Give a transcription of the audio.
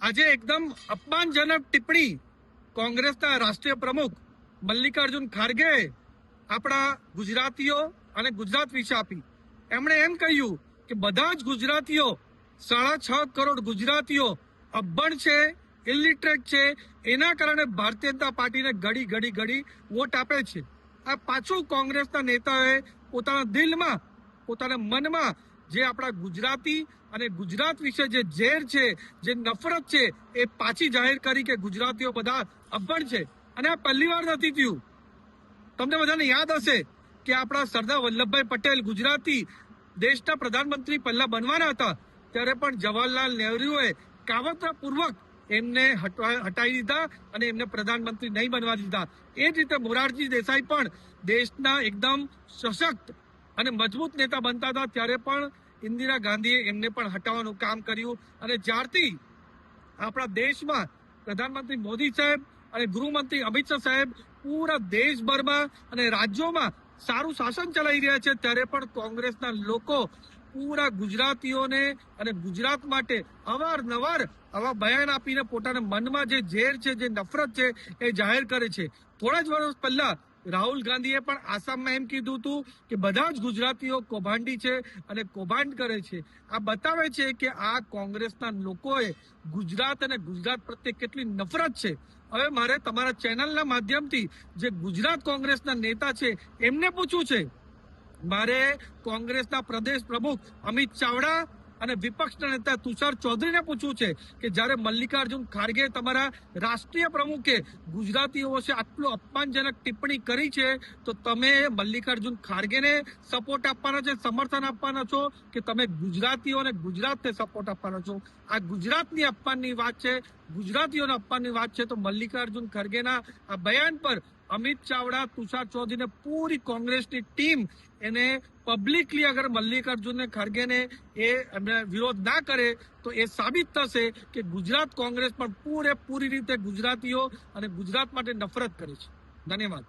આજે એકદમ અપમાનજનક ટિપ્પણી કોંગ્રેસના રાષ્ટ્રીય પ્રમુખ મલ્લિકાર્જુન ખારગે આપણા ગુજરાતીઓ અને ગુજરાત વિશે આપી. એમણે એમ કહ્યું કે બધા જ ગુજરાતીઓ 6.5 કરોડ ગુજરાતીઓ અભણ છે, ઇલિટરેટ છે, એના કારણે ભારતીય જનતા પાર્ટીને ઘડી વોટ આપે છે. આ પાછું કોંગ્રેસના નેતાઓએ પોતાના દિલમાં, પોતાના મનમાં જે આપણા ગુજરાતી અને ગુજરાત વિશે જે ઝેર છે, જે નફરત છે, એ પાછી જાહેર કરી કે ગુજરાતીઓ બધા અભણ છે. અને આ પહેલી વાર નથી થયું. તમને બધાને યાદ હશે કે આપણા સરદાર વલ્લભભાઈ પટેલ ગુજરાતી દેશના પ્રધાનમંત્રી પહેલા બનવાના હતા, ત્યારે પણ જવાહરલાલ નહેરુએ કાવતરાપૂર્વક એમને હટાવી દીધા અને એમને પ્રધાનમંત્રી નહીં બનવા દીધા. એ જ રીતે મોરારજી દેસાઈ પણ દેશના એકદમ સશક્ત અને મજબૂત નેતા બનતા હતા, ત્યારે પણ ઇન્દિરા ગાંધીએ એમને પણ હટાવવાનું કામ કર્યું. અને જ્યારથી આપણા દેશમાં પ્રધાનમંત્રી મોદી સાહેબ અને ગૃહમંત્રી અમિત શાહ સાહેબ પૂરા દેશભરમાં અને રાજ્યોમાં સારું શાસન ચલાવી રહ્યા છે, ત્યારે પણ કોંગ્રેસના લોકો પૂરા ગુજરાતીઓને અને ગુજરાત માટે અવારનવાર આવા બયાન આપીને પોતાના મનમાં જે ઝેર છે, જે નફરત છે, એ જાહેર કરે છે. થોડા જ વર્ષ પહેલા રાહુલ ગાંધીએ પણ આસામમાં એમ કીધું હતું કે બધા જ ગુજરાતીઓ કૌભાંડી છે અને કૌભાંડ કરે છે. આ બતાવે છે કે આ કોંગ્રેસના લોકોએ ગુજરાત અને ગુજરાત પ્રત્યે કેટલી નફરત છે. હવે મારે તમારા ચેનલના માધ્યમથી જે ગુજરાત કોંગ્રેસના નેતા છે એમને પૂછવું છે. મારે કોંગ્રેસના પ્રદેશ પ્રમુખ અમિત ચાવડા અને વિપક્ષના નેતા તુષાર ચૌધરીને પૂછવું છે કે જ્યારે મલ્લિકાર્જુન ખારગે તમારા રાષ્ટ્રીય પ્રમુખે ગુજરાતીઓ વિશે આટલું અપમાનજનક ટિપ્પણી કરી છે, તો તમે મલ્લિકાર્જુન ખારગેને સપોર્ટ આપવાના છે, સમર્થન આપવાના છો, કે તમે ગુજરાતીઓ અને ગુજરાતને સપોર્ટ આપવાના છો? આ ગુજરાતની અપમાનની વાત છે, ગુજરાતીઓના અપમાનની વાત છે. તો મલ્લિકાર્જુન ખરગેના આ બયાન પર અમિત ચાવડા, તુષાર ચૌધરી, પૂરી કોંગ્રેસની ટીમ એને પબ્લિકલી અગર મલ્લિકાર્જુન ખરગેને એમને વિરોધ ના કરે તો એ સાબિત થશે કે ગુજરાત કોંગ્રેસ પણ પૂરેપૂરી રીતે ગુજરાતીઓ અને ગુજરાત માટે નફરત કરે છે. ધન્યવાદ.